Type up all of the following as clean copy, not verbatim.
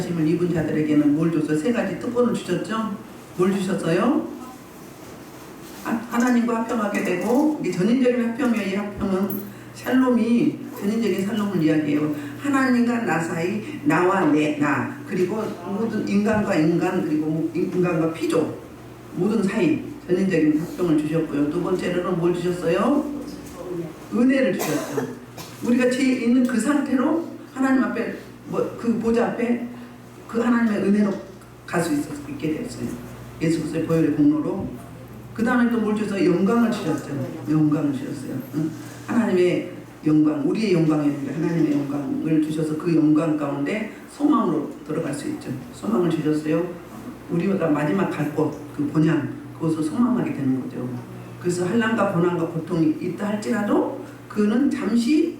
용접하심을 입은 자들에게는 뭘 줬어요? 세 가지 특권을 주셨죠? 뭘 주셨어요? 하나님과 합평하게 되고, 이게 전인적인 합평이에요. 이 합평은 샬롬이 전인적인 샬롬을 이야기해요. 하나님과 나 사이, 나와 나, 그리고 모든 인간과 인간, 그리고 인간과 피조, 모든 사이 전인적인 합평을 주셨고요. 두 번째로는 뭘 주셨어요? 은혜를 주셨죠. 우리가 있는 그 상태로 하나님 앞에, 그 보좌 앞에 그 하나님의 은혜로 갈 수 있게 되었어요. 예수 그리스도의 보혈의 공로로. 그 다음에 또 뭘 주셨어요? 영광을 주셨죠. 영광을 주셨어요. 하나님의 영광, 우리의 영광이 아니라 하나님의 영광을 주셔서 그 영광 가운데 소망으로 들어갈 수 있죠. 소망을 주셨어요. 우리가 마지막 갈 곳, 그 본향, 그것을 소망하게 되는 거죠. 그래서 환난과 고난과 고통이 있다 할지라도 그는 잠시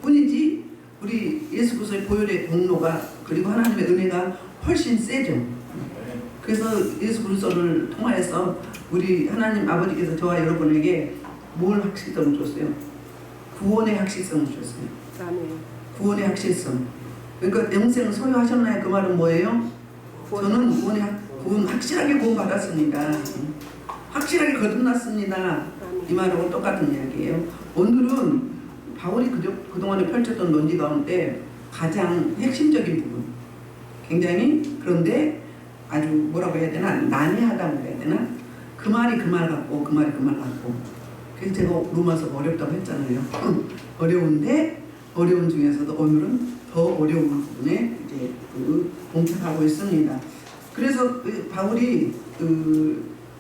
뿐이지, 우리 예수 그리스도의 보혈의 공로가 그리고 하나님의 은혜가 훨씬 세죠. 그래서 예수 그리스도를 통하여서 우리 하나님 아버지께서 저와 여러분에게 뭘 확실성을 줬어요? 구원의 확실성을 줬어요. 구원의 확실성. 그러니까 영생을 소유하셨나요? 그 말은 뭐예요? 저는 구원 확실하게 구원받았습니다. 확실하게 거듭났습니다. 이 말하고 똑같은 이야기예요. 오늘은 바울이 그동안에 펼쳤던 논지 가운데 가장 핵심적인 부분, 굉장히, 그런데 아주 뭐라고 해야 되나, 난해하다고 해야 되나, 그 말이 그 말 같고 그 말이 그 말 같고. 그래서 제가 로마서가 어렵다고 했잖아요. 어려운데 어려운 중에서도 오늘은 더 어려운 부분에 이제 봉착하고 있습니다. 그래서 바울이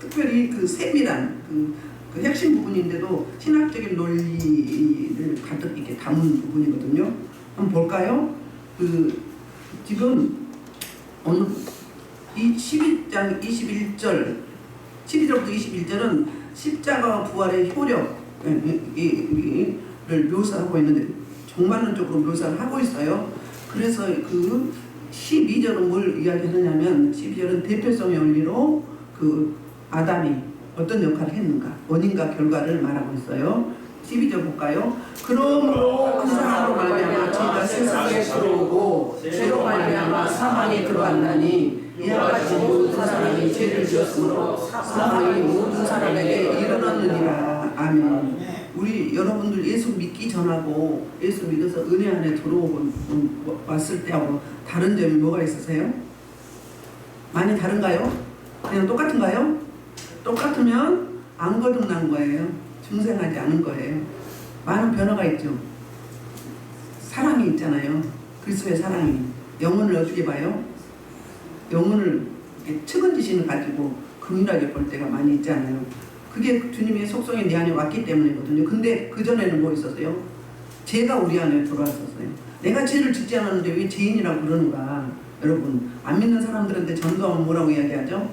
특별히 그 세밀한 그 핵심 부분인데도 신학적인 논리를 가득 이렇게 담은 부분이거든요. 한번 볼까요? 지금 오늘 이 12장 21절, 12절부터 21절은 십자가와 부활의 효력을 묘사하고 있는데, 종말론적으로 묘사를 하고 있어요. 그래서 그 12절은 뭘 이야기하느냐면, 12절은 대표성의 원리로 그 아담이 어떤 역할을 했는가, 원인과 결과를 말하고 있어요. 12절 볼까요? 그러므로 한 사람으로 말미암아 죄가 세상에 들어오고 죄로 말미암아 사망이 들어왔나니, 이와 같이 모든 사람이 죄를 지었으므로 사망이 모든 사람에게 이르렀느니라. 아멘. 우리 여러분들 예수 믿기 전하고 예수 믿어서 은혜 안에 왔을 때하고 다른 점이 뭐가 있으세요? 많이 다른가요? 그냥 똑같은가요? 똑같으면 안 거듭난 거예요. 중생하지 않은 거예요. 많은 변화가 있죠. 사랑이 있잖아요. 그리스도의 사랑이. 영혼을 어떻게 봐요? 영혼을 측은지심을 가지고 긍휼하게 볼 때가 많이 있잖아요. 그게 주님의 속성이 내 안에 왔기 때문이거든요. 근데 그전에는 뭐 있었어요? 죄가 우리 안에 들어왔었어요. 내가 죄를 짓지 않았는데 왜 죄인이라고 그러는가? 여러분, 안 믿는 사람들한테 전도하면 뭐라고 이야기하죠?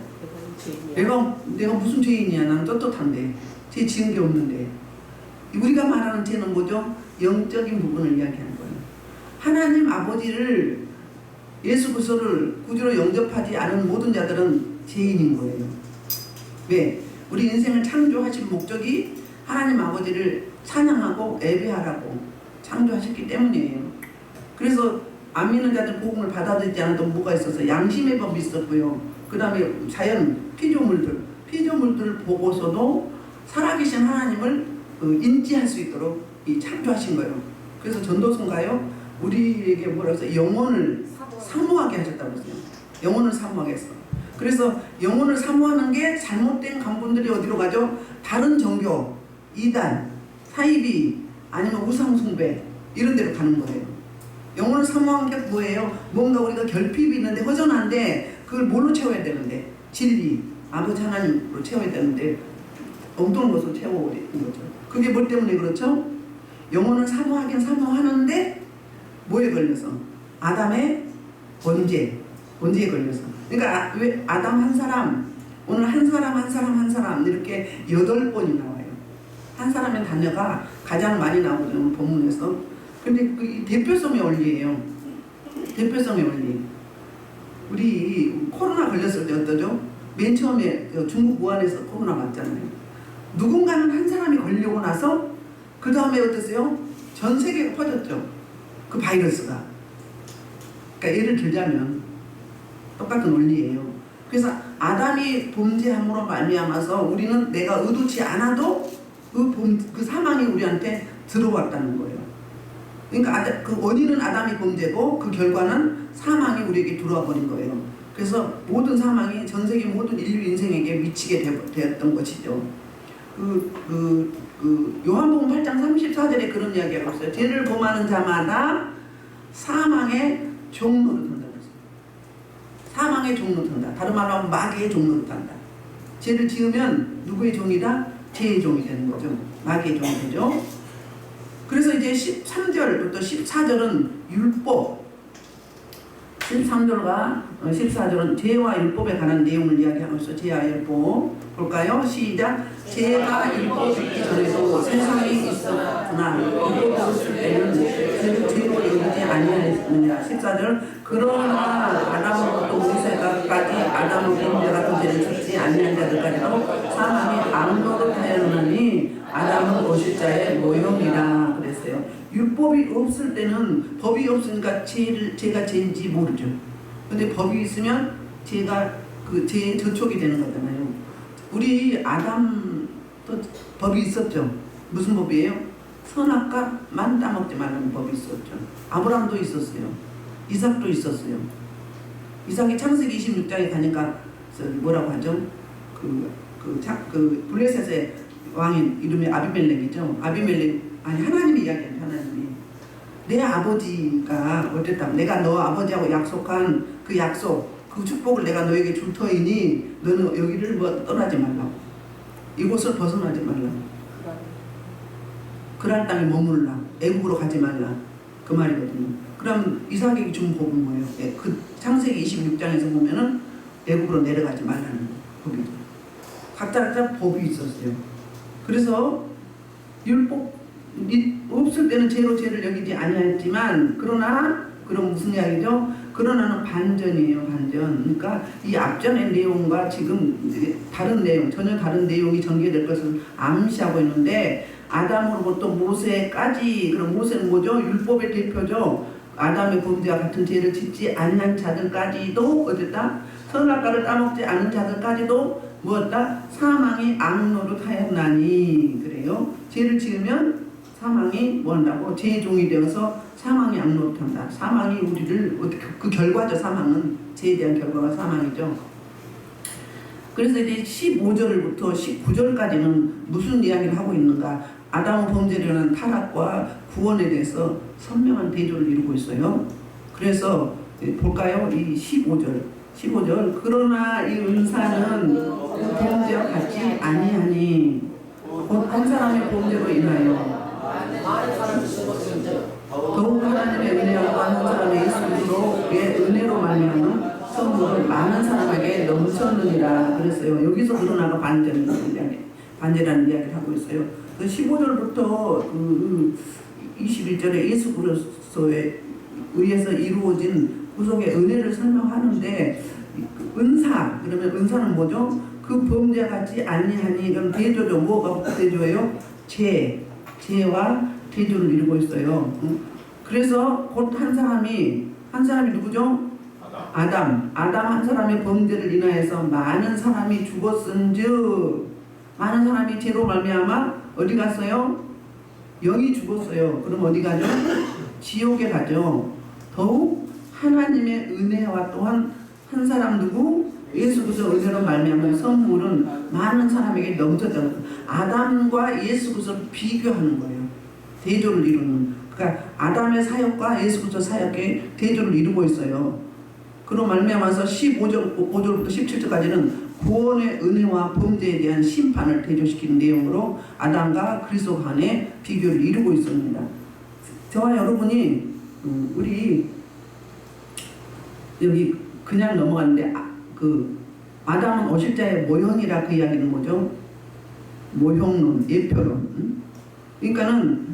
내가 무슨 죄인이야? 난 떳떳한데 죄 지은 게 없는데. 우리가 말하는 죄는 뭐죠? 영적인 부분을 이야기하는 거예요. 하나님 아버지를, 예수 그리스도를 구주로 영접하지 않은 모든 자들은 죄인인 거예요. 왜? 우리 인생을 창조하신 목적이 하나님 아버지를 찬양하고 예배하라고 창조하셨기 때문이에요. 그래서 안 믿는 자들 복음을 받아들이지 않았던 뭐가 있었어요? 양심의 법이 있었고요. 그 다음에 자연, 피조물들을 보고서도 살아계신 하나님을 인지할 수 있도록 창조하신 거예요. 그래서 전도서인가요? 우리에게 뭐라고 했어요? 영혼을 사모하게 하셨다고 했어요. 영혼을 사모하게 했어. 그래서 영혼을 사모하는 게 잘못된 간분들이 어디로 가죠? 다른 종교, 이단, 사이비, 아니면 우상숭배, 이런 데로 가는 거예요. 영혼을 사모하는 게 뭐예요? 뭔가 우리가 결핍이 있는데 허전한데 그걸 뭘로 채워야 되는데, 진리, 아버지 하나님으로 채워야 되는데 엉뚱한 것으로 채워버리는 거죠. 그게 뭐 때문에 그렇죠? 영혼을 사모하긴 사모하는데 뭐에 걸려서? 아담의 번제에 걸려서. 그러니까 왜 아담 한 사람, 오늘 한 사람 이렇게 8번이 나와요. 한 사람의 단어가 가장 많이 나오거든요, 본문에서. 근데 그 대표성의 원리예요. 대표성의 원리. 우리 코로나 걸렸을 때 어떠죠? 맨 처음에 중국 우한에서 코로나 왔잖아요. 누군가는 한 사람이 걸리고 나서 그 다음에 어땠어요? 전 세계가 퍼졌죠. 그 바이러스가. 그러니까 예를 들자면 똑같은 원리예요. 그래서 아담이 범죄함으로 말미암아서 우리는 내가 의도치 않아도 그 사망이 우리한테 들어왔다는 거예요. 그러니까 그 원인은 아담이 범죄고 그 결과는 사망이 우리에게 들어와 버린 거예요. 그래서 모든 사망이 전 세계 모든 인류 인생에게 미치게 되었던 것이죠. 요한복음 8장 34절에 그런 이야기가 있어요. 죄를 범하는 자마다 사망의 종로를 탄다. 사망의 종로 탄다. 다른 말로 하면 마귀의 종로를 탄다. 죄를 지으면 누구의 종이다? 죄의 종이 되는 거죠. 마귀의 종이 되죠. 그래서 이제 13절부터 14절은 율법, 13절과 14절은 죄와 율법에 관한 내용을 이야기하고 있어. 죄와 율법 볼까요? 시작. 죄가 율법이 있기 전에도 세상에 있었구나. 율법이 없을 때는 죄로 여기지 아니하였느냐. 14절. 그러나 아담으로부터 모세까지 아담의 범죄가 그 죄를 짓지 아니한 자들까지도 사망이 악노릇하였느니 아담은 오실자의 모형이라 그랬어요. 율법이 없을 때는 법이 없으니까 죄가 죄인지 모르죠. 근데 법이 있으면 죄가 그 죄의 저촉이 되는 거잖아요. 우리 아담도 법이 있었죠. 무슨 법이에요? 선악과만 따먹지 말라는 법이 있었죠. 아브라함도 있었어요. 이삭도 있었어요. 이삭이 창세기 26장에 가니까 뭐라고 하죠? 블레셋의 왕인 이름이 아비멜렉이죠. 하나님이 이야기하는 하나님이 내 아버지가 어땠다. 내가 너 아버지하고 약속한 그 약속, 그 축복을 내가 너에게 줄 터이니 너는 여기를 떠나지 말라고. 이곳을 벗어나지 말라고. 그랄 땅에 머물라. 애국으로 가지 말라. 그 말이거든요. 그럼 이삭에게 준 법은 뭐예요? 그 창세기 26장에서 보면은 애국으로 내려가지 말라는 법이죠. 각자 법이 있었어요. 그래서 율법 없을 때는 죄로 죄를 여기지 아니했지만 그러나 그럼 무슨 이야기죠? 그러나는 반전이에요. 반전. 그러니까 이 앞전의 내용과 지금 다른 내용, 전혀 다른 내용이 전개될 것을 암시하고 있는데 아담으로부터 모세까지, 그럼 모세는 뭐죠? 율법의 대표죠. 아담의 범죄와 같은 죄를 짓지 않는 자들까지도 어쨌다? 선악과를 따먹지 않는 자들까지도 무엇다? 사망이 악노릇하였나니. 그래요. 죄를 지으면 사망이 뭐한다고? 죄의 종이 되어서 사망이 악노릇한다. 사망이 우리를 어떻게, 그 결과죠. 사망은 죄에 대한 결과가 사망이죠. 그래서 이제 15절부터 19절까지는 무슨 이야기를 하고 있는가? 아담의 범죄로 인한 타락과 구원에 대해서 선명한 대조를 이루고 있어요. 그래서 볼까요? 이 15절. 그러나 이 은사는 범죄와 같지 아니하니 곧 한 사람의 범죄로 인하여 더욱 하나님의 은혜와 한 사람의 예수로의 은혜로 말미암아 선물을 많은 사람에게 넘쳤느니라 그랬어요. 여기서 그러나가 반제라는 이야기를 하고 있어요. 15절부터 21절에 예수 그리스도에 의해서 이루어진 구속의 은혜를 설명하는데 은사, 그러면 은사는 뭐죠? 그 범죄 같지 아니하니 그럼 대조죠. 뭐가 대조예요? 죄와 대조를 이루고 있어요. 그래서 곧 한 사람이 누구죠? 아담 한 사람의 범죄를 인하여서 많은 사람이 죽었은즉 많은 사람이 죄로 말미암아 어디 갔어요? 영이 죽었어요. 그럼 어디 가죠? 지옥에 가죠. 더욱 하나님의 은혜와 또한 한 사람 누구? 예수 그리스도 은혜로 말미암은 선물은 많은 사람에게 넘쳤다. 아담과 예수 그리스도를 비교하는 거예요. 대조를 이루는. 그러니까 아담의 사역과 예수 그리스도 사역의 대조를 이루고 있어요. 그로 말미암아서 5절부터 17절까지는 구원의 은혜와 범죄에 대한 심판을 대조시키는 내용으로 아담과 그리스도 간의 비교를 이루고 있습니다. 저와 여러분이 우리 여기 그냥 넘어갔는데 아담은 어실자의 모형이라 그 이야기는 뭐죠? 모형론, 예표론. 그러니까는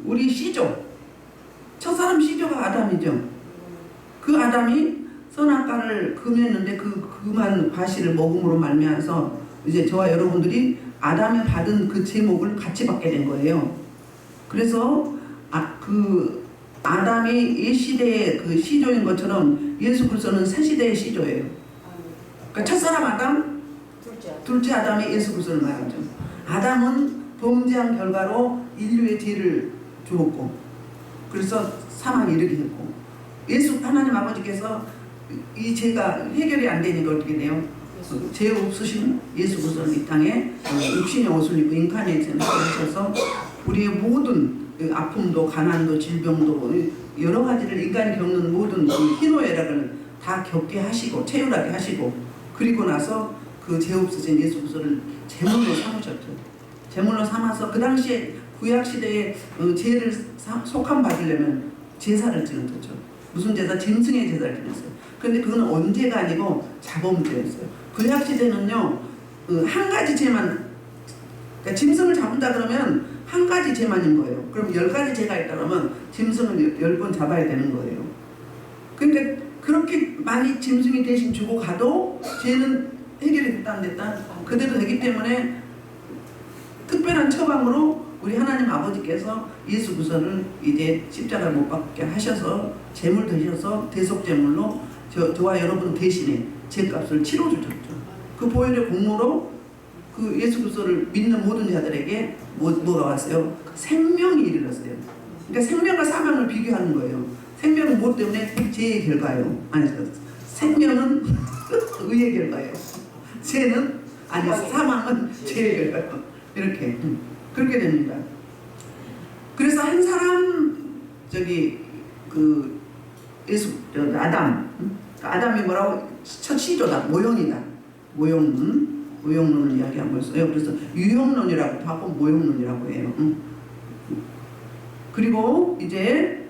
우리 C조, 첫사람 C조가 아담이죠. 그 아담이 선악과를 금했는데 그 금한 과실을 먹음으로 말미암아서 이제 저와 여러분들이 아담이 받은 그 제목을 같이 받게 된 거예요. 그래서 그 아담이 이 시대의 그 시조인 것처럼 예수 그리스도는 새 시대의 시조예요. 그러니까 첫사람 아담, 둘째 아담이 예수 그리스도를 말하죠. 아담은 범죄한 결과로 인류의 죄를 주었고, 그래서 사망에 이르게 했고, 예수 하나님 아버지께서 이 죄가 해결이 안 되니까 어떻게 돼요? 죄 없으신 예수 그리스도는 이 땅에 육신의 옷을 입고 인카네이션을 하셔서 우리의 모든 아픔도 가난도 질병도 여러 가지를 인간이 겪는 모든 희노애락을 다 겪게 하시고 채울하게 하시고, 그리고 나서 그 죄 없으신 예수 그리스도를 제물로 삼으셨죠. 제물로 삼아서 그 당시에 구약 시대에 죄를 속함 받으려면 제사를 지냈죠. 무슨 제사? 짐승의 제사를 지냈어요. 그런데 그건 언제가 아니고 자범죄였어요. 구약 시대는요, 한 가지 죄만, 그러니까 짐승을 잡는다 그러면 한 가지 죄만인 거예요. 그럼 10가지 죄가 있다 그러면 짐승을 10번 잡아야 되는 거예요. 그러니까 그렇게 많이 짐승이 대신 주고 가도 죄는 해결이 됐다 안 됐다 그대로 되기 때문에 특별한 처방으로 우리 하나님 아버지께서 예수 그리스도를 이제 십자가를 못 박게 하셔서 제물 되셔서 대속제물로 저와 여러분 대신에 죄값을 치러주셨죠. 그 보혈의 공로로 그 예수 그리스도를 믿는 모든 자들에게 뭐가 왔어요? 생명이 이르렀어요. 그러니까 생명과 사망을 비교하는 거예요. 생명은 무엇 때문에? 죄의 결과예요. 아니, 생명은 의의 결과예요. 죄는 아니, 사망은 죄의 결과예요. 이렇게 그렇게 됩니다. 그래서 한 사람 그 예수 아담이 뭐라고? 첫 시조다, 모형이다. 모형론을 이야기하고 있어요. 그래서 유형론이라고 하고 모형론이라고 해요. 그리고 이제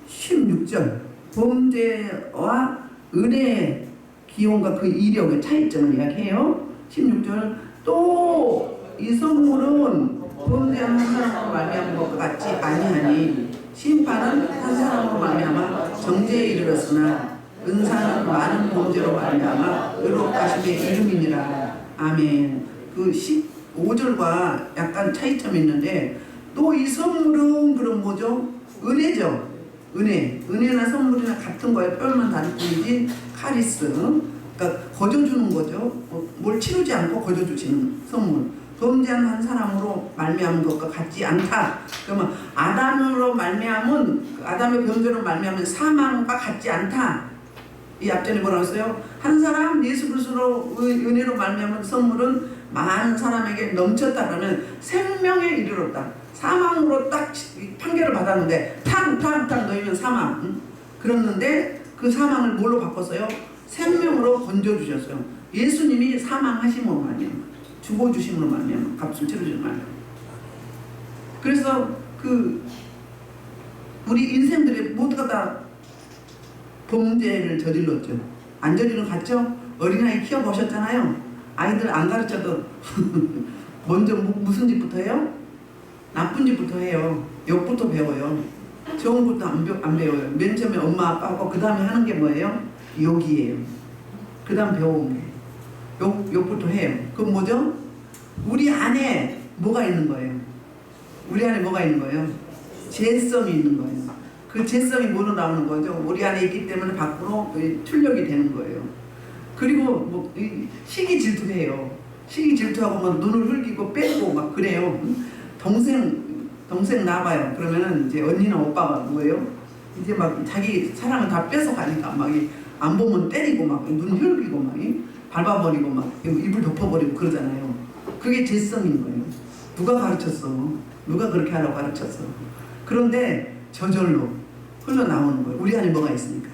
16절 범죄와 은혜의 기원과 그 이력의 차이점을 이야기해요. 16절 또 이 선물은 범죄한 한 사람으로 말미암은 것과 같지 아니하니 심판은 한 사람으로 말미암아 정죄에 이르렀으나 은사는 많은 범죄로 말미암아 의롭게 하심의 이름이니라. 아멘. 그 15절과 약간 차이점이 있는데 또 이 선물은 그럼 뭐죠? 은혜죠. 은혜나 선물이나 같은 거에 표현만 다를 뿐이지 카리스, 그러니까 거저주는 거죠. 뭘 치르지 않고 거저주시는 선물. 범죄한 한 사람으로 말미암은 것과 같지 않다. 그러면 아담으로 말미암은 아담의 범죄로 말미암은 사망과 같지 않다. 이 앞전에 뭐라고 했어요? 한 사람 예수 그리스도로 은혜로 말미암은 선물은 많은 사람에게 넘쳤다 그러면 생명에 이르렀다. 사망으로 딱 판결을 받았는데 탕 넣으면 사망. 그랬는데 그 사망을 뭘로 바꿨어요? 생명으로 건져주셨어요. 예수님이 사망하심으로 말미암아, 죽어주심으로 말미암아, 값을 치러주신 말미암아. 그래서 우리 인생들이 모두가 다 범죄를 저질렀죠. 안 저지른 갔죠? 어린아이 키워보셨잖아요. 아이들 안 가르쳐도 먼저 무슨 짓부터 해요? 나쁜 짓부터 해요. 욕부터 배워요. 좋은 것도 안 배워요. 맨 처음에 엄마 아빠하고 그 다음에 하는 게 뭐예요? 욕이에요. 그 다음 배우는 게 욕부터 해요. 그럼 뭐죠? 우리 안에 뭐가 있는 거예요? 우리 안에 뭐가 있는 거예요? 죄성이 있는 거예요. 그 죄성이 뭐로 나오는 거죠? 우리 안에 있기 때문에 밖으로 출력이 되는 거예요. 그리고 시기 질투해요. 시기 질투하고 막 눈을 흘기고 빼고 막 그래요. 동생 나와요. 그러면은 이제 언니나 오빠가 뭐예요? 이제 막 자기 사랑을 다 뺏어가니까 막 안 보면 때리고 막 눈 흘기고 막 밟아버리고 막 입을 덮어버리고 그러잖아요. 그게 죄성인 거예요. 누가 가르쳤어? 누가 그렇게 하라고 가르쳤어? 그런데 저절로 흘러나오는 거예요. 우리 안에 뭐가 있으니까.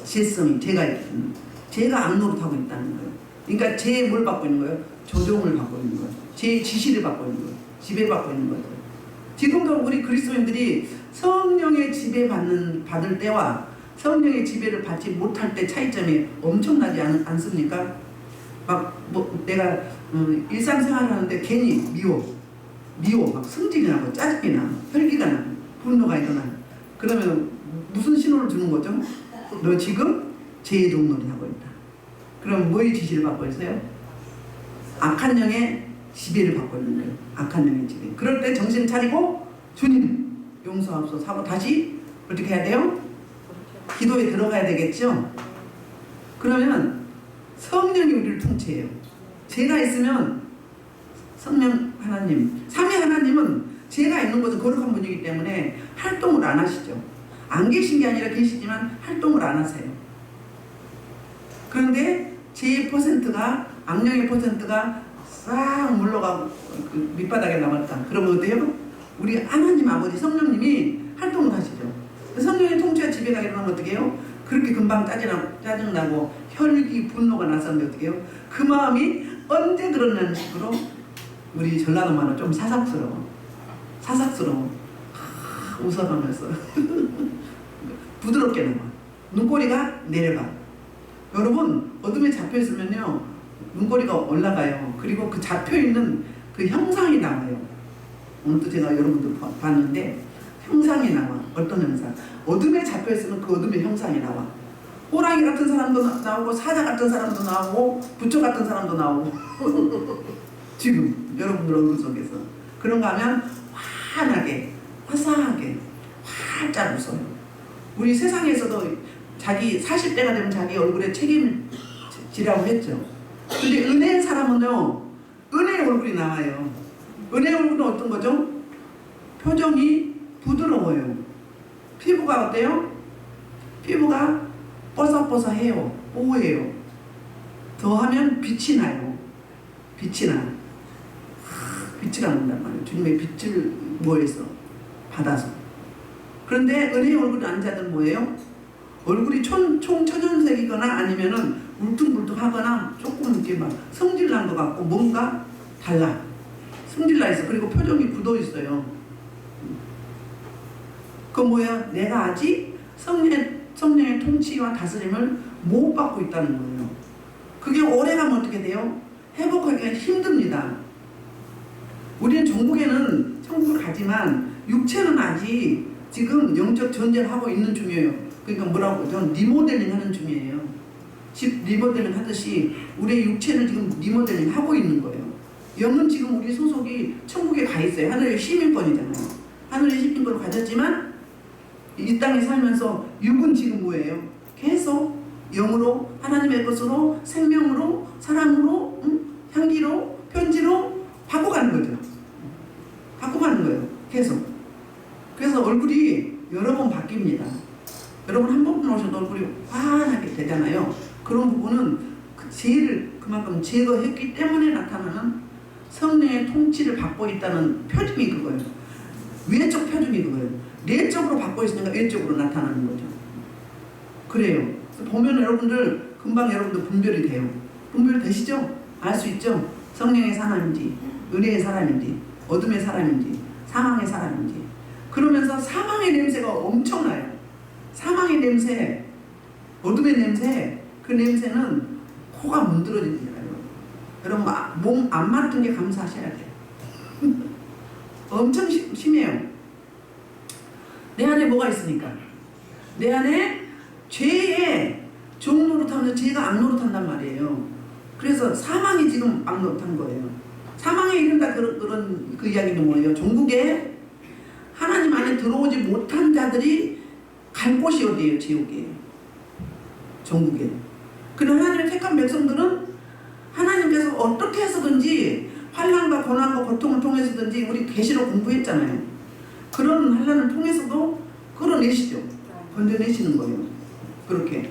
죄성이, 죄가 악노릇하고 있다는 거예요. 그러니까 죄에 뭘 받고 있는 거예요? 조종을 받고 있는 거예요. 죄의 지시를 받고 있는 거예요. 지배받고 있는 거예요. 지금도 우리 그리스도인들이 성령의 받을 때와 성령의 지배를 받지 못할 때 차이점이 엄청나지 않습니까? 내가 일상생활을 하는데 괜히 미워, 막 승질이 나고 짜증이 나, 혈기가 나, 분노가 일어나. 그러면 무슨 신호를 주는 거죠? 너 지금 죄의 종놀이 하고 있다. 그럼 뭐의 지시를 받고 있어요? 악한 영의 지배를 받고 있는 거예요. 악한 영의 지배. 그럴 때 정신 차리고 주님 용서하옵소서 하고 다시 어떻게 해야 돼요? 기도에 들어가야 되겠죠? 그러면 성령이 우리를 통치해요. 제가 있으면 성령 하나님, 삼위 하나님은 제가 있는 곳은 거룩한 분이기 때문에 활동을 안 하시죠. 안 계신 게 아니라 계시지만 활동을 안 하세요. 그런데 제 퍼센트가, 악령의 퍼센트가 싹 물러가고 그 밑바닥에 남았다. 그러면 어때요? 우리 하나님 아버지 성령님이 활동을 하시죠. 성령의 통치가 집에 가게 되면 어떻게 해요? 그렇게 금방 짜증나고 혈기 분노가 나서면 어떻게 해요? 그 마음이 언제 그러냐는 식으로 우리 전라도 말은 좀 사삭스러워. 웃어가면서 부드럽게 나와. 눈꼬리가 내려가. 여러분 어둠에 잡혀있으면요 눈꼬리가 올라가요. 그리고 그 잡혀있는 그 형상이 나와요. 오늘도 제가 여러분들 봤는데 형상이 나와. 어떤 형상? 어둠에 잡혀있으면 그 어둠의 형상이 나와. 호랑이 같은 사람도 나오고 사자 같은 사람도 나오고 부처 같은 사람도 나오고 지금 여러분들 얼굴 속에서 그런가 하면 환하게 화사하게 활짝 웃어요. 우리 세상에서도 자기 40대가 되면 자기 얼굴에 책임을 지라고 했죠. 근데 은혜의 사람은요 은혜의 얼굴이 나와요. 은혜의 얼굴은 어떤 거죠? 표정이 부드러워요. 피부가 어때요? 피부가 뽀송뽀송해요. 뽀해요. 더하면 빛이 나요. 빛이 나. 빛이 나는단 말이에요. 주님의 빛을 뭐해서? 받아서. 그런데 은혜의 얼굴이 아닌 자들은 뭐예요? 얼굴이 총천연색이거나 아니면은 울퉁불퉁하거나 조금 이렇게 막 성질난 것 같고 뭔가 달라. 성질나 있어. 그리고 표정이 굳어 있어요. 그 뭐야? 내가 아직 성령의 통치와 다스림을 못 받고 있다는 거예요. 그게 오래가면 어떻게 돼요? 회복하기가 힘듭니다. 우리는 천국을 가지만 육체는 아직 지금 영적 전쟁을 하고 있는 중이에요. 그러니까 뭐라고 전 리모델링 하는 중이에요. 집 리모델링 하듯이 우리의 육체를 지금 리모델링 하고 있는 거예요. 영은 지금 우리 소속이 천국에 가 있어요. 하늘의 시민권이잖아요. 하늘의 시민권을 가졌지만 이 땅에 살면서 육은 지금 뭐예요? 계속 영으로 하나님의 것으로 생명으로 사랑으로 향기로 편지로 바꿔가는 거죠. 바꿔가는 거예요. 계속. 그래서 얼굴이 여러 번 바뀝니다. 여러분 한 번 오셔도 얼굴이 환하게 되잖아요. 그런 부분은 그 죄를 그만큼 제거했기 때문에 나타나는 성령의 통치를 받고 있다는 표징이 그거예요. 외적 표징이 그거예요. 내적으로 받고 있으니까 외적으로 나타나는 거죠. 그래요. 보면 여러분들 금방 여러분들 분별이 돼요. 분별이 되시죠? 알 수 있죠? 성령의 사람인지 은혜의 사람인지 어둠의 사람인지 사망의 사람인지. 그러면서 사망의 냄새가 엄청나요. 사망의 냄새, 어둠의 냄새, 그 냄새는 코가 문드러집니다. 여러분 몸 안 맡은 게 감사하셔야 돼요. 엄청 심해요. 내 안에 뭐가 있으니까? 내 안에 죄의 종노릇하면서 죄가 악노릇한단 말이에요. 그래서 사망이 지금 악노릇한 거예요. 사망에 이른다 그런 그 이야기는 뭐예요? 종국에 하나님 안에 들어오지 못한 자들이 갈 곳이 어디예요? 지옥이에요. 종국에. 그리고 하나님의 택한 백성들은 하나님께서 어떻게 해서든지 환난과 고난과 고통을 통해서든지 우리 계시록 공부했잖아요. 그런 환난을 통해서도 끌어내시죠. 건져내시는 거예요. 그렇게.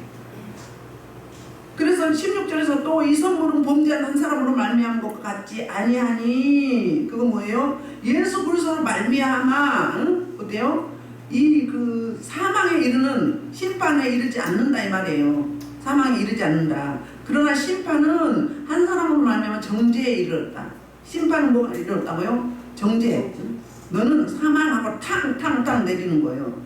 그래서 16절에서 또 이 선물은 범죄한 한 사람으로 말미암은 것 같지 아니하니 그건 뭐예요? 예수 그리스도로 말미암아 어때요? 이 그 사망에 이르는 심판에 이르지 않는다 이 말이에요. 사망에 이르지 않는다. 그러나 심판은 한 사람으로 말미암아 정죄에 이르렀다. 심판은 뭐가 이르렀다고요? 정죄. 너는 사망하고 탕탕탕 내리는 거예요.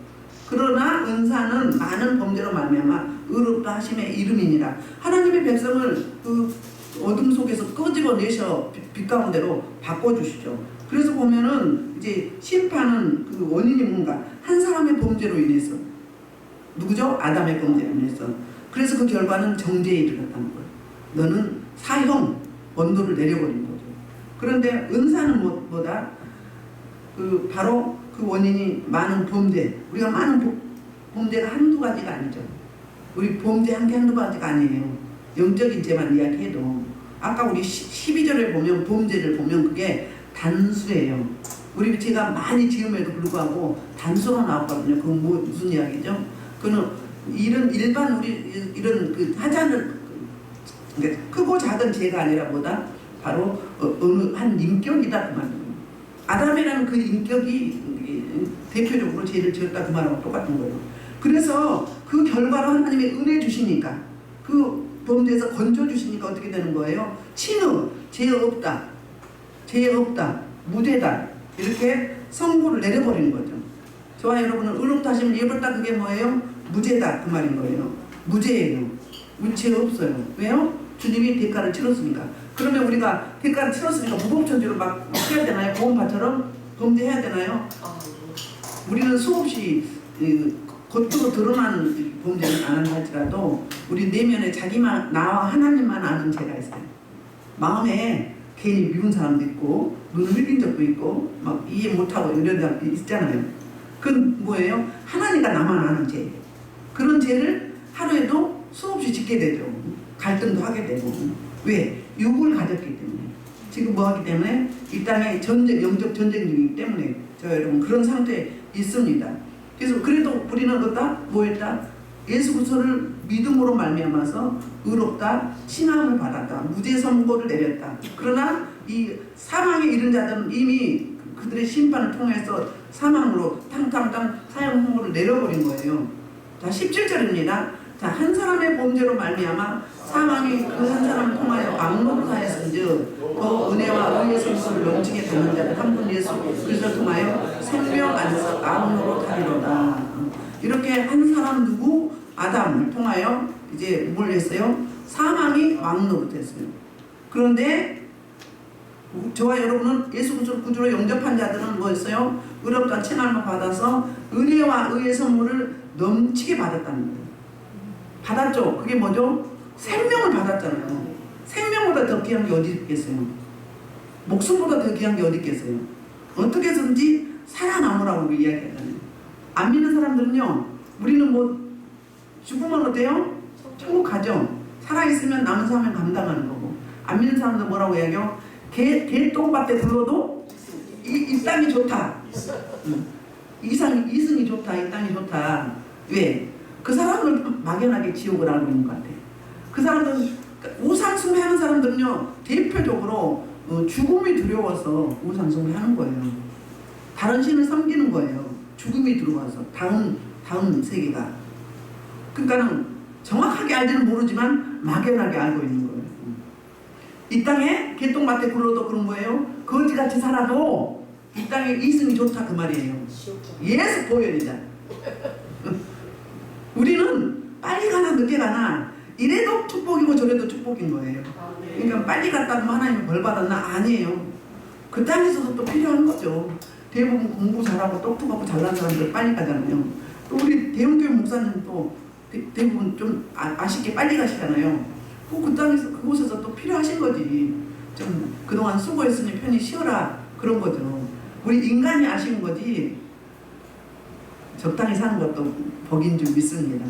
그러나 은사는 많은 범죄로 말미암아 의롭다 하심의 이름이니라. 하나님의 백성을 그 어둠 속에서 끄집어내셔 빛 가운데로 바꿔주시죠. 그래서 보면은 이제 심판은 그 원인이 뭔가 한 사람의 범죄로 인해서 누구죠? 아담의 범죄로 인해서. 그래서 그 결과는 정죄에 이르렀다는 거예요. 너는 사형 언도를 내려버린 거죠. 그런데 은사는 뭐다? 그 바로 그 원인이 많은 범죄. 우리가 많은 범죄가 한두 가지가 아니죠. 우리 범죄 한 개 한두 가지가 아니에요. 영적인 죄만 이야기해도 아까 우리 12절에 보면 범죄를 보면 그게 단수예요. 우리 죄가 많이 지음에도 불구하고 단수가 나왔거든요. 그건 무슨 이야기죠? 그는 이런 일반 우리 이런 그 하자는 크고 작은 죄가 아니라 뭐다? 바로 어느 한 인격이다 그 말이에요. 아담이라는 그 인격이 대표적으로 죄를 지었다 그 말하고 똑같은 거예요. 그래서 그 결과로 하나님의 은혜 주시니까 그 범죄에서 건져 주시니까 어떻게 되는 거예요? 친의, 죄 없다, 죄 없다, 무죄다 이렇게 선고를 내려버리는 거죠. 저와 여러분은 의롭다 하시면 예벌다 그게 뭐예요? 무죄다 그 말인 거예요. 무죄예요. 우리 죄 없어요. 왜요? 주님이 대가를 치렀으니까. 그러면 우리가 대가를 치렀으니까 무법천지로 막 해야 되나요? 보험파처럼 범죄해야 되나요? 우리는 수없이 겉으로 드러난 범죄는 안 한다 할지라도 우리 내면에 자기만 나와 하나님만 아는 죄가 있어요. 마음에 괜히 미운 사람도 있고 눈을 흘린 적도 있고 막 이해 못하고 이런 사람도 있잖아요. 그건 뭐예요? 하나님과 나만 아는 죄. 그런 죄를 하루에도 수없이 짓게 되죠. 갈등도 하게 되고. 왜? 육을 가졌기 때문에. 지금 뭐 하기 때문에? 이 땅에 전쟁, 영적 전쟁 중이기 때문에 저 여러분 그런 상태에 있습니다. 그래서 그래도 우리는 어다? 뭐 했다? 예수 그리스도를 믿음으로 말미암아서 의롭다, 칭함을 받았다, 무죄 선고를 내렸다. 그러나 이 사망에 이른 자들은 이미 그들의 심판을 통해서 사망으로 탕탕탕 사형 선고를 내려버린 거예요. 자, 17절입니다. 자, 한 사람의 범죄로 말미암아 사망이 그 한 사람을 통하여 악노릇하였은즉 더 은혜와 의의 선고를 넘치게 받는 자는 한 분 예수 그리스도를 통하여 생명 안에서 악노릇하리로다. 이렇게 한 사람 누구? 아담을 통하여 이제 뭘 했어요? 사망이 왕노릇했어요. 그런데 저와 여러분은 예수 그리스도를 구주로 영접한 자들은 뭐였어요? 의롭다 칭함을 받아서 은혜와 의의 선물을 넘치게 받았다는 거예요. 받았죠? 그게 뭐죠? 생명을 받았잖아요. 생명보다 더 귀한 게 어디 있겠어요? 목숨보다 더 귀한 게 어디 있겠어요? 어떻게 해서든지 살아남으라고 이야기하잖아요. 안 믿는 사람들은요, 우리는 뭐 죽으면 어때요? 천국 가죠. 살아있으면 남은 삶을 감당하는 거고. 안 믿는 사람들 뭐라고 이야기해요? 개똥밭에 불러도 이 땅이 좋다. 이승이 좋다. 이 땅이 좋다. 왜? 그 사람은 막연하게 지옥을 알고 있는 것 같아요. 그 사람은 우상숭배하는 사람들은요 대표적으로 죽음이 두려워서 우상숭배하는 거예요. 다른 신을 섬기는 거예요. 죽음이 들어와서 다음 세계가. 그러니까는 정확하게 알지는 모르지만 막연하게 알고 있는 거예요. 이 땅에 개똥밭에 굴러도 그런 거예요. 거지같이 살아도 이 땅에 이승이 좋다 그 말이에요. 예수 보혈이다. 우리는 빨리 가나 늦게 가나 이래도 축복이고 저래도 축복인 거예요. 그러니까 빨리 갔다 하면 하나님이 벌 받았나? 아니에요. 그 땅에서도 또 필요한 거죠. 대부분 공부 잘하고 똑똑하고 잘난 사람들 빨리 가잖아요. 또 우리 대형교회 목사님도 대부분 좀 아쉽게 빨리 가시잖아요. 그 땅에서 그곳에서 또 필요하신 거지. 좀 그동안 수고했으니 편히 쉬어라 그런 거죠. 우리 인간이 아쉬운 거지. 적당히 사는 것도 복인 줄 믿습니다.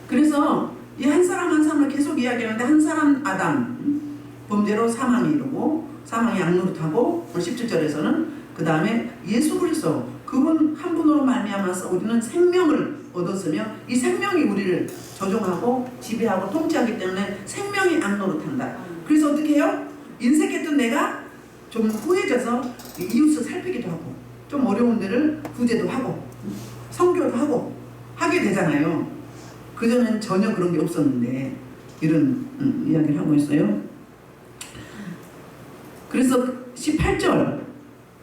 그래서 이 한 사람 한 사람을 계속 이야기하는데 한 사람 아담 범죄로 사망이 이르고 사망이 악노릇하고 17절에서는 그 다음에 예수 그리스도 그분 한 분으로 말미암아서 우리는 생명을 얻었으며 이 생명이 우리를 조종하고 지배하고 통치하기 때문에 생명이 악노릇한다. 그래서 어떻게 해요? 인색했던 내가 좀 후해져서 이웃을 살피기도 하고 좀 어려운 데를 구제도 하고 선교도 하고 하게 되잖아요. 그전엔 전혀 그런 게 없었는데 이런 이야기를 하고 있어요. 그래서 18절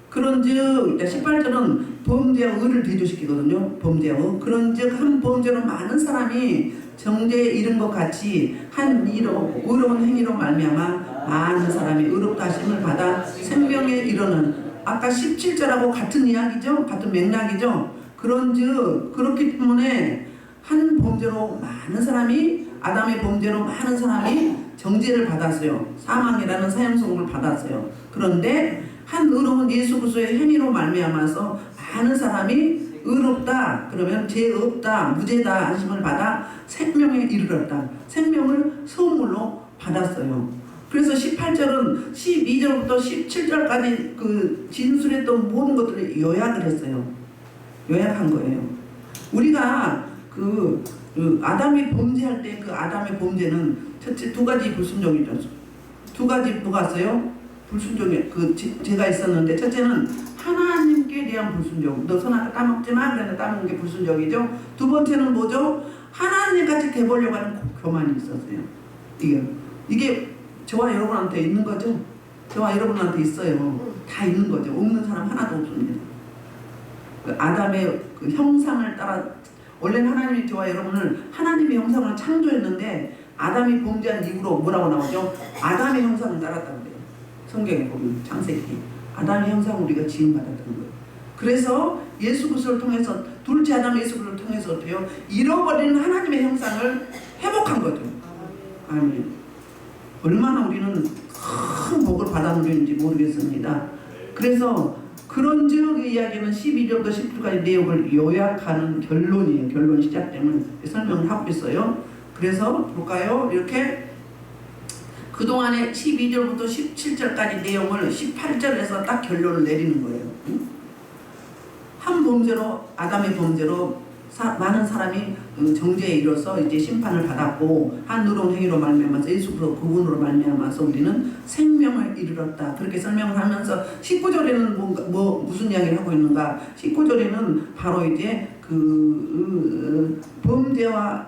그런즉 18절은 범죄와 의를 대조시키거든요. 범죄와 의. 그런즉 한 범죄로 많은 사람이 정죄에 이른 것 같이 한 의로운 행위로 말미암아 많은 사람이 의롭다 하심을 받아 생명에 이르는 아까 17절하고 같은 이야기죠. 같은 맥락이죠. 그런즉 그렇기 때문에 한 범죄로 많은 사람이 아담의 범죄로 많은 사람이 정죄를 받았어요. 사망이라는 사형선고를 받았어요. 그런데 한 의로운 예수 그리스도의 행위로 말미암아서 많은 사람이 의롭다 그러면 죄 없다 무죄다 하심을 받아 생명에 이르렀다. 생명을 선물로 받았어요. 그래서 18절은 12절부터 17절까지 그 진술했던 모든 것들을 요약을 했어요. 요약한 거예요. 우리가 그 아담이 범죄할 때 그 아담의 범죄는 첫째 두 가지 불순종이죠. 두 가지 뭐가 있어요? 불순종이 그 죄가 있었는데 첫째는 하나님께 대한 불순종. 너 선악을 따먹지 마. 그러나 따먹는 게 불순종이죠. 두 번째는 뭐죠? 하나님같이 돼보려고 하는 교만이 있었어요. 이게 저와 여러분한테 있는 거죠? 저와 여러분한테 있어요. 다 있는 거죠. 없는 사람 하나도 없습니다. 그 아담의 그 형상을 따라 원래는 하나님이 저와 여러분을 하나님의 형상을 창조했는데 아담이 범죄한 이후로 뭐라고 나오죠? 아담의 형상을 따랐다고 그래요. 성경에 보면 창세기 아담의 형상을 우리가 지음받았던 거예요. 그래서 예수 그리스도를 통해서 둘째 아담 예수 그리스도를 통해서 어때요? 잃어버린 하나님의 형상을 회복한 거죠. 아멘. 얼마나 우리는 큰 복을 받아들이는지 모르겠습니다. 그래서 그런즉 이야기는 12절부터 10절까지 내용을 요약하는 결론이에요. 결론 시작점을 설명을 하고 있어요. 그래서 볼까요? 이렇게 그동안의 12절부터 17절까지 내용을 18절에서 딱 결론을 내리는 거예요. 한 범죄로 아담의 범죄로 많은 사람이 정죄에 이르러서 이제 심판을 받았고 한 의로운 행위로 말미암아서 예수 그리스도 그분으로 말미암아서 우리는 생명을 이르렀다. 그렇게 설명을 하면서 19절에는 무슨 이야기를 하고 있는가? 19절에는 바로 이제 그 범죄와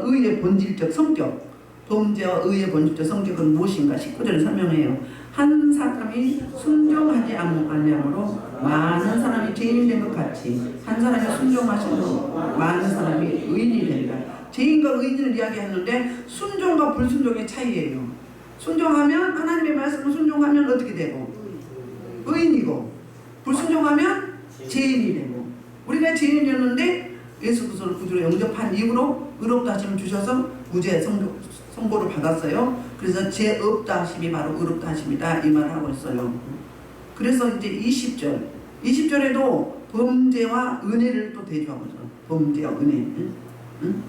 의의 본질적 성격, 범죄와 의의 본질적 성격은 무엇인가? 19절에 설명해요. 한 사람이 순종하지 아니함으로 많은 사람이 죄인이 된 것 같이 한 사람이 순종하심으로 많은 사람이 의인이 된다. 죄인과 의인을 이야기하는데 순종과 불순종의 차이예요. 순종하면 하나님의 말씀을 순종하면 어떻게 되고? 의인이고 불순종하면 죄인이 되고 우리가 죄인이었는데 예수 그리스도를 구주로 영접한 이후로 의롭다 하심을 주셔서 무죄 선고를 받았어요. 그래서 죄 없다 하심이 바로 의롭다 하심이다 이 말을 하고 있어요. 그래서 이제 20절에도 범죄와 은혜를 또 대조하고 있어요. 범죄와 은혜. 응?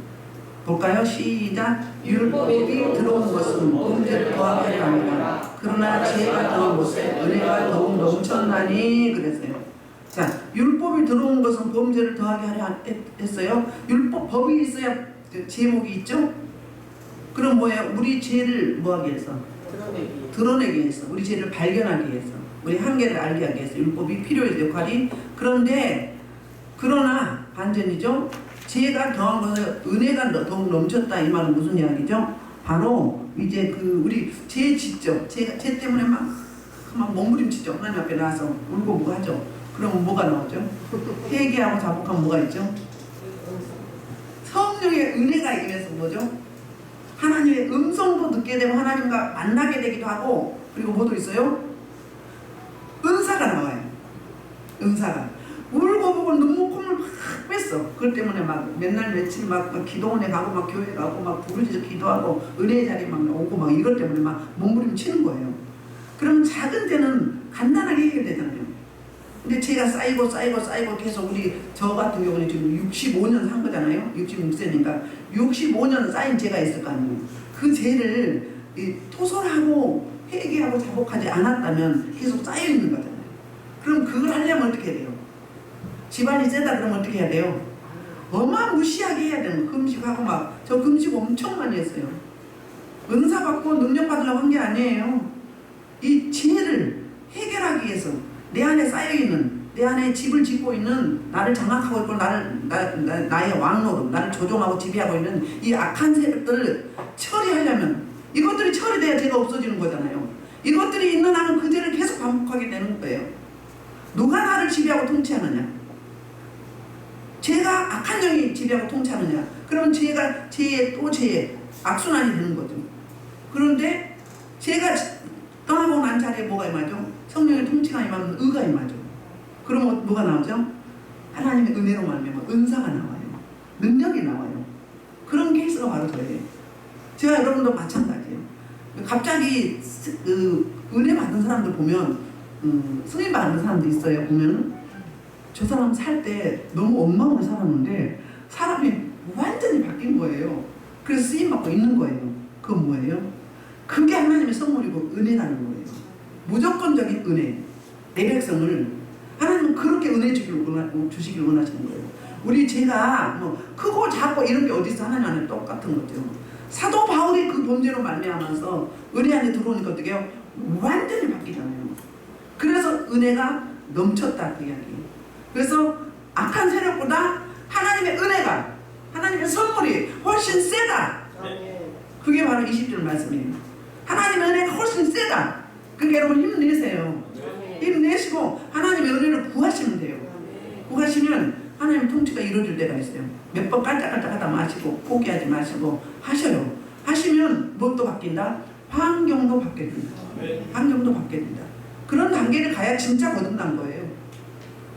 볼까요? 시작. 율법이 들어온 것은 범죄를 더하게 합니다. 그러나 죄가 들어온 것에 은혜가 더욱 넘쳤나니 그랬어요. 자, 율법이 들어온 것은 범죄를 더하게 하려 했어요. 법이 있어야 제목이 있죠. 그럼 뭐예요? 우리 죄를 뭐하기 위해서? 드러내기 위해서. 우리 죄를 발견하기 위해서. 우리 한계를 알게 하기 위해서 율법이 필요해요. 역할이. 그러나 반전이죠. 죄가 더한 것을 은혜가 더욱 넘쳤다 이 말은 무슨 이야기죠? 바로 이제 우리 죄 짓죠. 죄 때문에 막 몸부림치죠. 하나님 앞에 나와서 울고 뭐 하죠. 그러면 뭐가 나오죠? 회개하고 자복하면 뭐가 있죠? 성령의 은혜가 임해서 뭐죠? 하나님의 음성도 듣게 되고 하나님과 만나게 되기도 하고 그리고 뭐도 있어요? 은사가 나와요. 은사가 울고 보고 눈물콧물 막 뺐어. 그것 때문에 막 맨날 며칠 막 기도원에 가고 막 교회 가고 막 부르짖어 기도하고 은혜의 자리 막 오고 막 이것 때문에 막 몸부림치는 거예요. 그럼 작은 죄는 간단하게 해결되잖아요. 근데 죄가 쌓이고 계속 저 같은 경우는 지금 65년 산 거잖아요. 66세니까 65년 쌓인 죄가 있을 거 아니에요. 그 죄를 토설하고 회개하고 자복하지 않았다면 계속 쌓여 있는 거잖아요. 그럼 그걸 하려면 어떻게 해야 돼요? 집안이 세다 그러면 어떻게 해야 돼요? 어마무시하게 해야 되는 거. 금식하고 저 금식 엄청 많이 했어요. 은사 받고 능력 받으려고 한 게 아니에요. 이 죄를 해결하기 위해서 내 안에 쌓여있는 내 안에 집을 짓고 있는 나를 장악하고 있고 나의 왕노릇 나를 조종하고 지배하고 있는 이 악한 세력들을 처리하려면 이것들이 처리돼야 죄가 없어지는 거잖아요. 이것들이 있는 한은 그 죄를 계속 반복하게 되는 거예요. 누가 나를 지배하고 통치하느냐? 죄가 악한 영이 지배하고 통치하느냐? 그러면 죄가 죄에 또 죄에 악순환이 되는 거죠. 그런데 죄가 떠나고 난 자리에 뭐가 임하죠? 성령의 통치가 임하면 의가 임하죠. 그러면 뭐가 나오죠? 하나님의 은혜로 말미암아 은사가 나와요. 능력이 나와요. 그런 케이스가 바로 저예요. 제가 여러분도 마찬가지예요. 갑자기 은혜 받은 사람들 보면 승인 받는 사람도 있어요. 보면 저 사람 살 때 너무 엉망으로 살았는데 사람이 완전히 바뀐 거예요. 그래서 쓰임 받고 있는 거예요. 그건 뭐예요? 그게 하나님의 선물이고 은혜라는 거예요. 무조건적인 은혜. 내 백성을 하나님은 그렇게 은혜 주시길 원하시는 거예요. 우리 제가 뭐 크고 작고 이런 게 어디 있어? 하나님한테 똑같은 거죠. 사도 바울이 그 범죄로 말미암아서 은혜 안에 들어오니까 어떻게 해요? 완전히 바뀌잖아요. 그래서 은혜가 넘쳤다 그 이야기예요. 그래서 악한 세력보다 하나님의 은혜가, 하나님의 선물이 훨씬 세다. 그게 바로 20절 말씀이에요. 하나님의 은혜가 훨씬 세다. 그러니까 여러분 힘내세요. 힘내시고 하나님의 은혜를 구하시면 돼요. 구하시면 하나님 통치가 이루어질 때가 있어요. 몇 번 깔짝깔짝 하다 마시고 포기하지 마시고 하셔요. 하시면 무엇도 바뀐다? 환경도 바뀌어진다. 환경도 바뀌어진다. 그런 단계를 가야 진짜 거듭난 거예요.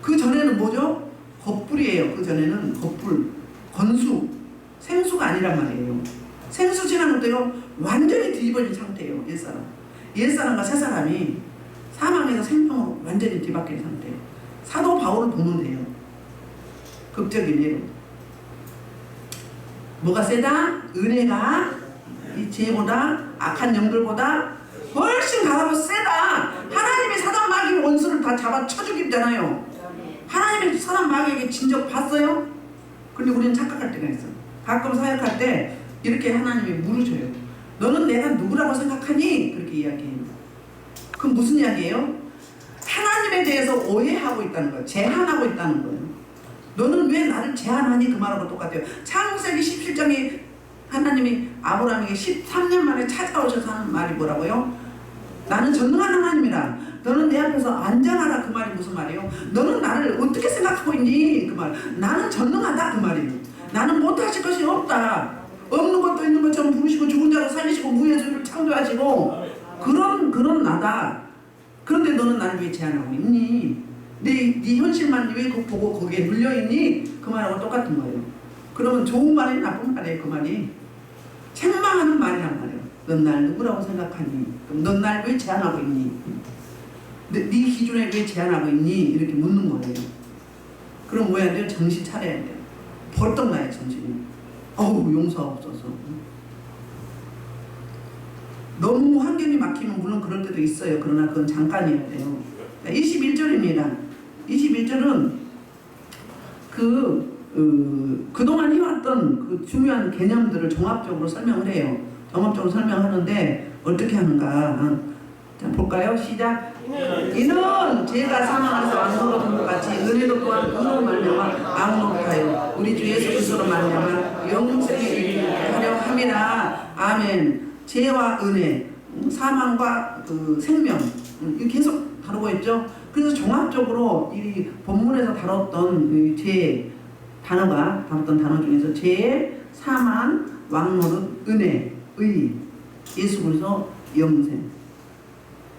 그 전에는 뭐죠? 겉불이에요. 그 전에는 겉불, 건수, 생수가 아니란 말이에요. 생수 지난 것도요 완전히 뒤집어진 상태예요. 옛사람. 옛사람과 새사람이 사망에서 생명으로 완전히 뒤바뀐 상태예요. 사도 바울을 보면 돼요. 극적인 예로. 뭐가 세다? 은혜가 이 죄보다 악한 영들보다 훨씬 강하고 세다. 하나님이 사단 마귀 원수를 다 잡아쳐 죽이잖아요. 하나님이 사단 마귀에게 진 적 봤어요? 근데 우리는 착각할 때가 있어. 가끔 사역할 때 이렇게 하나님이 물으셔요. 너는 내가 누구라고 생각하니? 그렇게 이야기해요. 그럼 무슨 이야기예요? 하나님에 대해서 오해하고 있다는 거예요. 제한하고 있다는 거예요. 너는 왜 나를 제한하니? 그 말하고 똑같아요. 창세기 17장에 하나님이 아브라함에게 13년 만에 찾아오셔서 하는 말이 뭐라고요? 나는 전능한 하나님이라. 너는 내 앞에서 안전하라. 그 말이 무슨 말이에요? 너는 나를 어떻게 생각하고 있니? 그 말. 나는 전능하다. 그 말이에요. 나는 못하실 것이 없다. 없는 것도 있는 것처럼 부르시고 죽은 자로 살리시고 무예수를 창조하시고 그런 나다. 그런데 너는 나를 왜 제한하고 있니? 네 현실만 왜 보고 거기에 눌려있니? 그 말하고 똑같은 거예요. 그러면 좋은 말이 나쁜 말이에요. 그 말이 책망하는 말이란 말이에요. 넌 날 누구라고 생각하니? 그럼 넌 날 왜 제한하고 있니? 네 기준에 왜 제한하고 있니? 이렇게 묻는 거예요. 그럼 뭐 해야 돼요? 정신 차려야 돼요. 벌떡 나요 정신이. 어우 용서없어서. 너무 환경이 막히면 물론 그럴 때도 있어요. 그러나 그건 잠깐이어야 돼요. 21절입니다. 21절은 그동안 해왔던 그 중요한 개념들을 종합적으로 설명을 해요. 종합적으로 설명하는데 어떻게 하는가. 자, 볼까요? 시작. 이는 죄가 사망에서 왕노릇한 것 같이 은혜도 또한 은혜로 말미암아 악노릇하여 우리 주 예수 그리스도로 말미암아 영생에 이르게 하려 함이라. 아멘. 죄와 은혜, 사망과 그 생명, 이거 계속 다루고 있죠. 그래서 종합적으로 이 본문에서 다뤘던 죄 단어가 다뤘던 단어 중에서 죄, 사망, 왕노릇, 은혜, 의, 예수 그리스도, 영생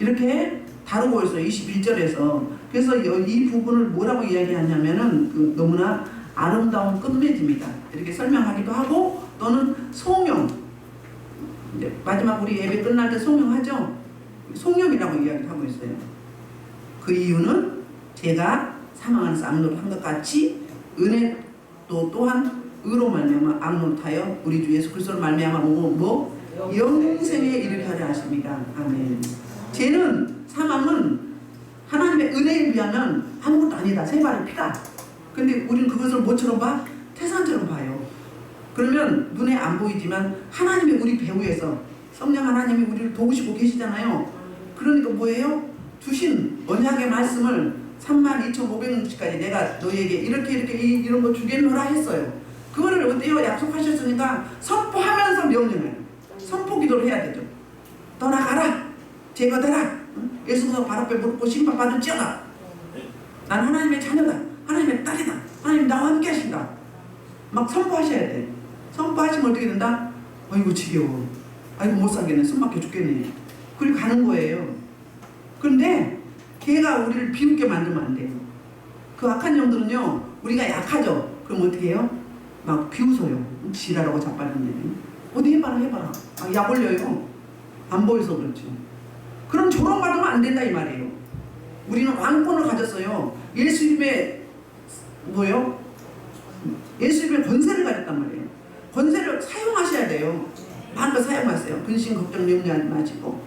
이렇게 다루고 있어요. 21절에서. 그래서 이 부분을 뭐라고 이야기하냐면은 너무나 아름다운 끝맺음이다 이렇게 설명하기도 하고 또는 송영. 이제 마지막 우리 예배 끝날 때 송영하죠. 송영이라고 이야기를 하고 있어요. 그 이유는 제가 사망 안에서 악노릇한 것 같이 은혜도 또한 의로 말미암아 악노릇하여 우리 주 예수 그리스도로 말미암아 영생에 이르게 하려 하십니다. 아멘. 죄는 사망은 하나님의 은혜에 비하면 아무것도 아니다. 세 발의 피가. 근데 우리는 그것을 뭐처럼 봐? 태산처럼 봐요. 그러면 눈에 안 보이지만 하나님이 우리 배후에서 성령 하나님이 우리를 도우시고 계시잖아요. 그러니까 뭐예요? 주신 언약의 말씀을 32,500년치까지 내가 너희에게 이런 거 주겠노라 했어요. 그거를 어때요? 약속하셨으니까 선포하면서 명령해요. 선포 기도를 해야 되죠. 떠나가라. 제거되라. 예수께서 발 앞에 묻고 심판받을지어다. 난 하나님의 자녀다. 하나님의 딸이다. 하나님 나와 함께 하신다. 막 선포하셔야 돼. 선포하시면 어떻게 된다? 아이고 지겨워. 아이고 못 살겠네. 숨 막혀 죽겠네. 그리고 가는 거예요. 그런데 걔가 우리를 비웃게 만들면 안 돼요. 그 악한 영들은요 우리가 약하죠. 그럼 어떻게 해요? 막 비웃어요. 지랄하고 자빠졌네. 어디 해봐라. 약 올려요. 안 보여서 그렇죠. 그럼 조롱받으면 안 된다 이 말이에요. 우리는 왕권을 가졌어요. 예수님의 뭐요? 예수님의 권세를 가졌단 말이에요. 권세를 사용하셔야 돼요. 마음껏 사용하세요. 근심 걱정 염려하지 마시고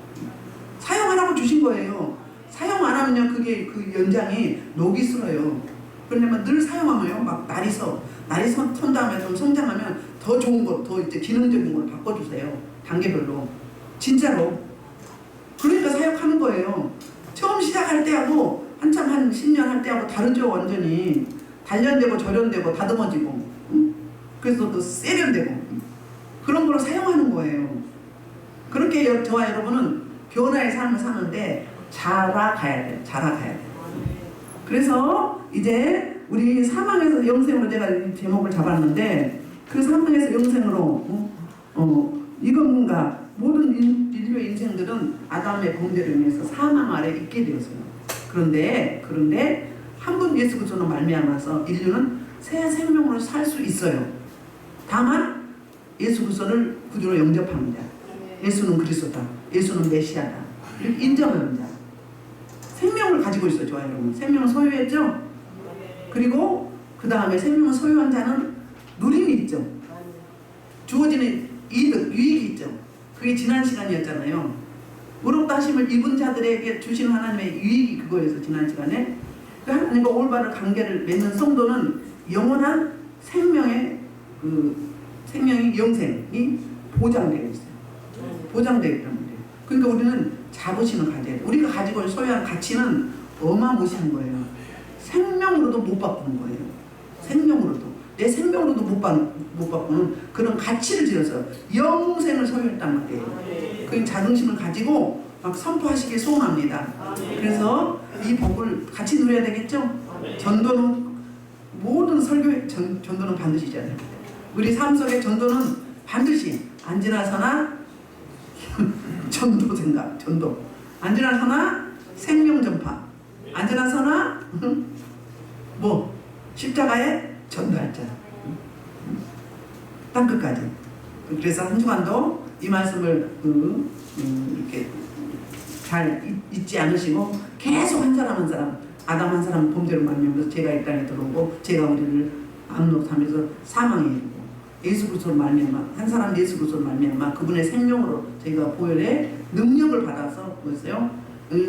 사용하라고 주신 거예요. 사용 안 하면요 그게 그 연장이 녹이 슬어요. 그러냐면 늘 사용하면요 막 날이 선 다음에 좀 성장하면 더 좋은 것, 더 이제 기능적인 걸 바꿔주세요. 단계별로 진짜로. 그러니까 사역하는 거예요. 처음 시작할 때하고 한참 한 10년 할 때하고 다르죠. 완전히 단련되고 절연되고 다듬어지고 그래서 또 세련되고 그런 걸 사용하는 거예요. 그렇게 저와 여러분은 변화의 삶을 사는데 자라가야 돼요. 자라가야 돼요. 그래서 이제 우리 사망에서 영생으로 제가 이 제목을 잡았는데 그 사망에서 영생으로 이건가 모든 인류의 인생들은 아담의 범죄로 인해서 사망 아래 있게 되었어요. 그런데 한 분 예수 그리스도로 말미암아서 인류는 새 생명으로 살 수 있어요. 다만 예수 그리스도를 구주로 영접합니다. 예수는 그리스도다. 예수는 메시아다. 인정하는 자. 생명을 가지고 있어요. 저와 여러분. 생명을 소유했죠? 그리고 그 다음에 생명을 소유한 자는 누림이 있죠. 주어지는 이득, 유익이 있죠. 그게 지난 시간이었잖아요. 의롭다 하심을 입은 자들에게 주신 하나님의 유익이 그거여서 지난 시간에 그 하나님과 올바른 관계를 맺는 성도는 영원한 생명의 생명이 영생이 보장되어 있어요. 보장되어 있다는 거예요. 그러니까 우리는 자부심을 가져야 돼요. 우리가 가지고 소유한 가치는 어마무시한 거예요. 생명으로도 못 바꾸는 거예요. 생명으로도. 내 생명으로도 못 바꾸는 그런 가치를 지어서 영생을 소유했단 말이에요. 그 자긍심을 가지고 막 선포하시길 소원합니다. 그래서 이 복을 같이 누려야 되겠죠? 전도는 모든 설교의 전도는 반드시 있어야 됩니다. 우리 삶 속의 전도는 반드시 안지나서나 전도 생각, 전도. 안지나서나 생명 전파. 안지나서나 십자가의 전도할자. 땅끝까지. 그래서 한 주간도 이 말씀을 이렇게 잘 잊지 않으시고 계속 한 사람 아담 한 사람 범죄로 말미암아서 제가 이 땅에 들어오고 제가 우리를 압록하면서 사망에 이르고 예수 그리스도로 말미암아 한 사람 예수 그리스도로 말미암아 그분의 생명으로 저희가 보혈의 능력을 받아서 뭐였어요?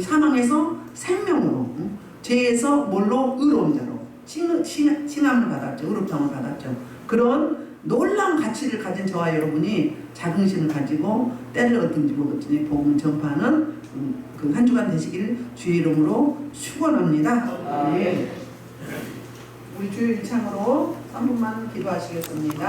사망에서 생명으로 죄에서 뭘로? 의로운 자로 칭함을 받았죠. 의롭다함을 받았죠. 그런 놀라운 가치를 가진 저와 여러분이 자긍심을 가지고 때를 얻든지 못 얻든지 복음을 전파하는 그 한 주간 되시기를 주의 이름으로 축원합니다. 네. 우리 주일 창으로 3분만 기도하시겠습니다.